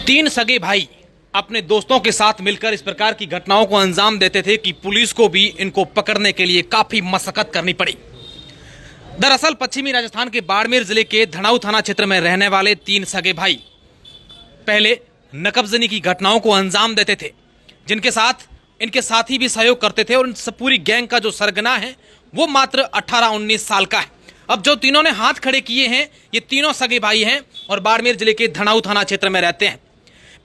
तीन सगे भाई अपने दोस्तों के साथ मिलकर इस प्रकार की घटनाओं को अंजाम देते थे कि पुलिस को भी इनको पकड़ने के लिए काफी मशक्कत करनी पड़ी। दरअसल पश्चिमी राजस्थान के बाड़मेर जिले के धनाऊ थाना क्षेत्र में रहने वाले तीन सगे भाई पहले नकबजनी की घटनाओं को अंजाम देते थे, जिनके साथ इनके साथी भी सहयोग करते थे और इन पूरी गैंग का जो सरगना है वो मात्र 18-19 साल का है। अब जो तीनों ने हाथ खड़े किए हैं ये तीनों सगे भाई हैं और बाड़मेर जिले के धनाऊ थाना क्षेत्र में रहते हैं।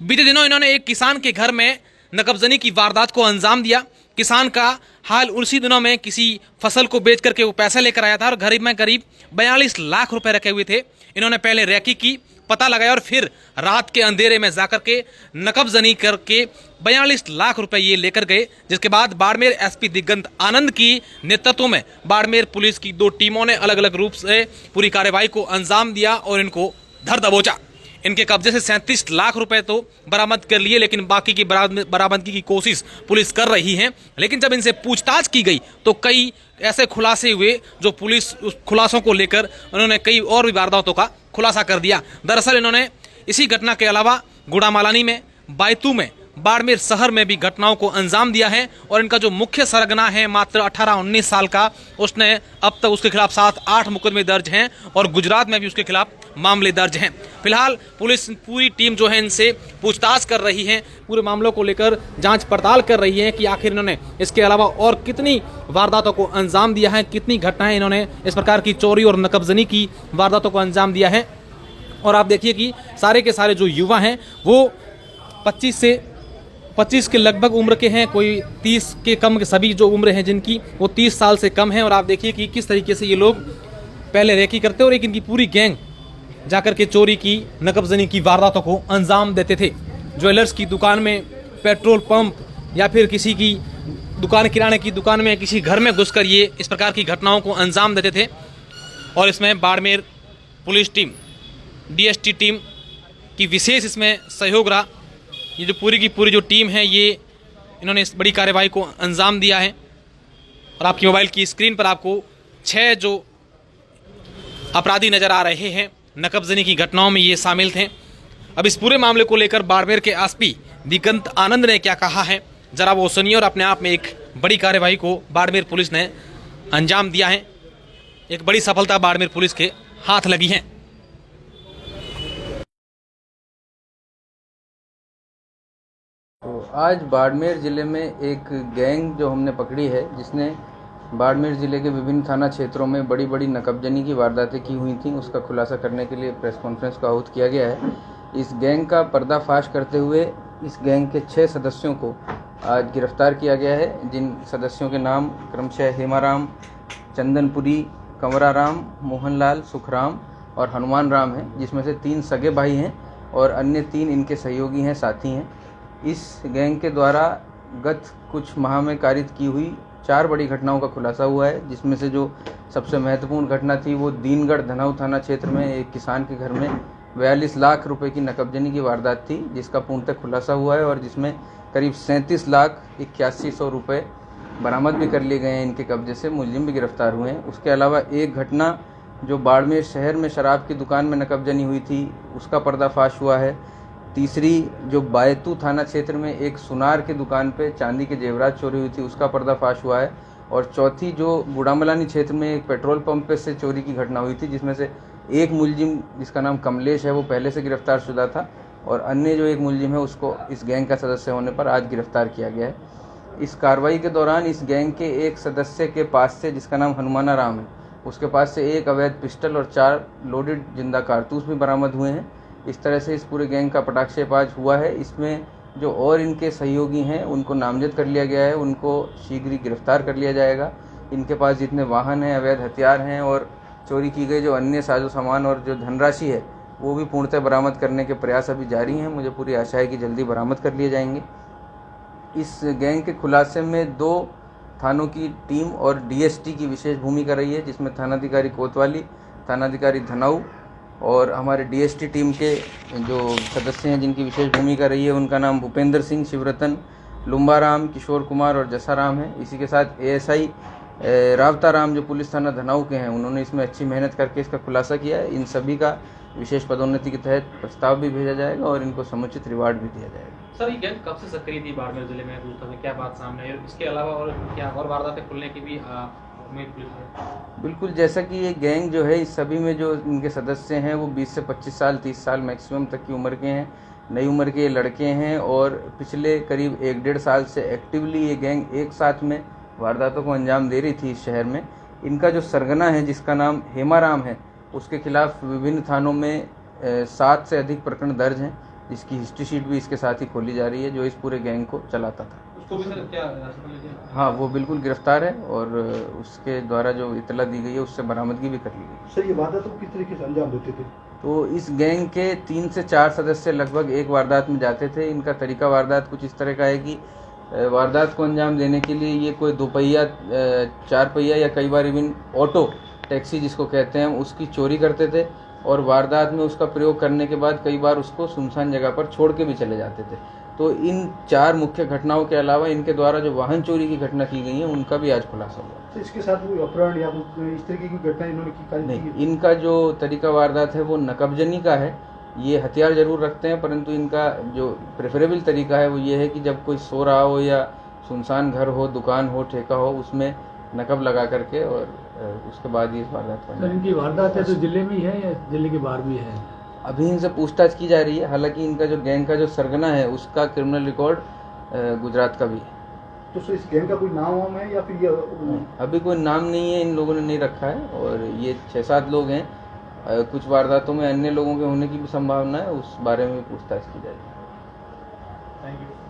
बीते दिनों इन्होंने एक किसान के घर में नकबजनी की वारदात को अंजाम दिया। किसान का हाल उसी दिनों में किसी फसल को बेच करके वो पैसे लेकर आया था और घर में करीब 42 लाख रुपए रखे हुए थे। इन्होंने पहले रेकी की, पता लगाया और फिर रात के अंधेरे में जाकर के नकबजनी करके 42 लाख रुपए ये लेकर गए, जिसके बाद बाड़मेर एसपी दिगंत आनंद की नेतृत्व में बाड़मेर पुलिस की 2 टीमों ने अलग अलग रूप से पूरी कार्रवाई को अंजाम दिया और इनको धर दबोचा। इनके कब्जे से 37 लाख रुपए तो बरामद कर लिए, लेकिन बाकी की बरामदगी की कोशिश पुलिस कर रही है। लेकिन जब इनसे पूछताछ की गई तो कई ऐसे खुलासे हुए जो पुलिस उस खुलासों को लेकर उन्होंने कई और भी वारदातों का खुलासा कर दिया। दरअसल इन्होंने इसी घटना के अलावा गुड़ामालानी में, बायतू में, बाड़मेर शहर में भी घटनाओं को अंजाम दिया है और इनका जो मुख्य सरगना है मात्र 18-19 साल का, उसने अब तक उसके खिलाफ 7-8 मुकदमे दर्ज हैं और गुजरात में भी उसके खिलाफ मामले दर्ज हैं। फिलहाल पुलिस पूरी टीम जो है इनसे पूछताछ कर रही है, पूरे मामलों को लेकर जांच पड़ताल कर रही है कि आखिर इन्होंने इसके अलावा और कितनी वारदातों को अंजाम दिया है, कितनी घटनाएं इन्होंने इस प्रकार की चोरी और नकबजनी की वारदातों को अंजाम दिया है। और आप देखिए कि सारे के सारे जो युवा हैं वो 25 के लगभग उम्र के हैं, कोई 30 के कम के, सभी जो उम्र हैं जिनकी वो 30 साल से कम है। और आप देखिए कि किस तरीके से ये लोग पहले रेकी करते और एक इनकी पूरी गैंग जाकर के चोरी की, नकबजनी की वारदातों को अंजाम देते थे। ज्वेलर्स की दुकान में, पेट्रोल पंप या फिर किसी की दुकान, किराने की दुकान में, किसी घर में घुसकर ये इस प्रकार की घटनाओं को अंजाम देते थे। और इसमें Barmer police team, DST team की विशेष इसमें सहयोग रहा। ये जो पूरी की पूरी जो टीम है ये इन्होंने इस बड़ी कार्रवाई को अंजाम दिया है। और आपकी मोबाइल की स्क्रीन पर आपको 6 जो अपराधी नज़र आ रहे हैं नकबजनी की घटनाओं में ये शामिल थे। अब इस पूरे मामले को लेकर बाड़मेर के एसपी दिगंत आनंद ने क्या कहा है जरा वो सुनिए। और अपने आप में एक बड़ी कार्रवाई को बाड़मेर पुलिस ने अंजाम दिया है, एक बड़ी सफलता बाड़मेर पुलिस के हाथ लगी है। तो आज बाड़मेर ज़िले में एक गैंग जो हमने पकड़ी है, जिसने बाड़मेर ज़िले के विभिन्न थाना क्षेत्रों में बड़ी बड़ी नकबजनी की वारदातें की हुई थी, उसका खुलासा करने के लिए प्रेस कॉन्फ्रेंस का आहूत किया गया है। इस गैंग का पर्दाफाश करते हुए इस गैंग के 6 सदस्यों को आज गिरफ्तार किया गया है, जिन सदस्यों के नाम क्रमशः हेमाराम, चंदनपुरी, कंवराराम, मोहनलाल, सुखराम और हनुमान राम हैं, जिसमें से 3 सगे भाई हैं और अन्य 3 इनके सहयोगी हैं, साथी हैं। इस गैंग के द्वारा गत कुछ माह में कारित की हुई 4 बड़ी घटनाओं का खुलासा हुआ है, जिसमें से जो सबसे महत्वपूर्ण घटना थी वो दीनगढ़ धनाऊ थाना क्षेत्र में एक किसान के घर में 42 लाख रुपए की नकबजनी की वारदात थी, जिसका पूर्णतः खुलासा हुआ है और जिसमें करीब 37,81,100 रुपये बरामद भी कर लिए गए हैं। इनके कब्जे से मुलजिम भी गिरफ्तार हुए हैं। उसके अलावा एक घटना जो बाड़मेर शहर में शराब की दुकान में नकबजनी हुई थी, उसका पर्दाफाश हुआ है। तीसरी जो बायतू थाना क्षेत्र में एक सुनार की दुकान पे चांदी के जेवरात चोरी हुई थी, उसका पर्दाफाश हुआ है। और चौथी जो गुड़ामलानी क्षेत्र में एक पेट्रोल पंप पे से चोरी की घटना हुई थी, जिसमें से एक मुलजिम जिसका नाम कमलेश है वो पहले से गिरफ्तार शुदा था और अन्य जो एक मुलजिम है उसको इस गैंग का सदस्य होने पर आज गिरफ्तार किया गया है। इस कार्रवाई के दौरान इस गैंग के एक सदस्य के पास से, जिसका नाम हनुमाना राम है, उसके पास से एक अवैध पिस्टल और 4 लोडेड जिंदा कारतूस भी बरामद हुए हैं। इस तरह से इस पूरे गैंग का पटाक्षेपाज हुआ है। इसमें जो और इनके सहयोगी हैं उनको नामजद कर लिया गया है, उनको शीघ्र ही गिरफ्तार कर लिया जाएगा। इनके पास जितने वाहन हैं, अवैध हथियार हैं और चोरी की गई जो अन्य साजो सामान और जो धनराशि है वो भी पूर्णतः बरामद करने के प्रयास अभी जारी हैं। मुझे पूरी आशा है कि जल्दी बरामद कर लिए जाएंगे। इस गैंग के खुलासे में 2 थानों की टीम और DST की विशेष भूमिका रही है, जिसमें थानाधिकारी कोतवाली, थानाधिकारी धनाऊ और हमारे DST टीम के जो सदस्य हैं जिनकी विशेष भूमिका रही है, उनका नाम भूपेंद्र सिंह, शिवरतन, लुम्बाराम, किशोर कुमार और जसाराम है। इसी के साथ ASI रावता राम जो पुलिस थाना धनाऊ के हैं, उन्होंने इसमें अच्छी मेहनत करके इसका खुलासा किया है। इन सभी का विशेष पदोन्नति के तहत प्रस्ताव भी भेजा जाएगा और इनको समुचित रिवार्ड भी दिया जाएगा। सर, ये गैंग कब से सक्रिय थी बाड़मेर जिले में? क्या बात सामने आई? इसके अलावा और क्या और वारदातें खुलने की भी उम्मीद है? बिल्कुल, जैसा कि ये गैंग जो है इस सभी में जो इनके सदस्य हैं वो 20 से 25 साल 30 साल मैक्सिमम तक की उम्र के हैं, नई उम्र के लड़के हैं और पिछले करीब 1-1.5 साल से एक्टिवली ये गैंग एक साथ में वारदातों को अंजाम दे रही थी इस शहर में। इनका जो सरगना है जिसका नाम हेमाराम है, उसके खिलाफ विभिन्न थानों में 7 से अधिक प्रकरण दर्ज हैं, जिसकी हिस्ट्री शीट भी इसके साथ ही खोली जा रही है, जो इस पूरे गैंग को चलाता था। उसको भी सर क्या हिरासत में लिया? हाँ, वो बिल्कुल गिरफ्तार है और उसके द्वारा जो इतला दी गई है उससे बरामदगी भी कर ली गई। सर, ये वारदात को किस तरीके से अंजाम देते थे? तो इस गैंग के 3 से 4 सदस्य लगभग एक वारदात में जाते थे। इनका तरीका वारदात कुछ इस तरह का है कि वारदात को अंजाम देने के लिए ये कोई 2 पहिया 4 पहिया या कई बार इवन ऑटो टैक्सी जिसको कहते हैं उसकी चोरी करते थे और वारदात में उसका प्रयोग करने के बाद कई बार उसको सुनसान जगह पर छोड़ के भी चले जाते थे। तो इन 4 मुख्य घटनाओं के अलावा इनके द्वारा जो वाहन चोरी की घटना की गई है उनका भी आज खुलासा हुआ। तो इसके साथ कोई अपहरण या इस तरीके की घटना इन्होंने की? नहीं, इनका जो तरीका वारदात है वो नकबजनी का है। ये हथियार जरूर रखते हैं परंतु इनका जो प्रेफरेबल तरीका है वो ये है कि जब कोई सो रहा हो या सुनसान घर हो, दुकान हो, ठेका हो, उसमें नकब लगा करके और उसके बाद ये वारदात सर, इनकी वारदात है तो जिले में ही है या जिले के बाहर भी है? अभी इनसे पूछताछ की जा रही है। हालांकि इनका जो गैंग का जो सरगना है उसका क्रिमिनल रिकॉर्ड गुजरात का भी है। तो सर, इस गैंग का कोई नाम वाम है या फिर ये? अभी कोई नाम नहीं है, इन लोगों ने नहीं रखा है और ये 6-7 लोग हैं। कुछ वारदातों में अन्य लोगों के होने की भी संभावना है, उस बारे में भी पूछताछ की जाएगी। Thank you.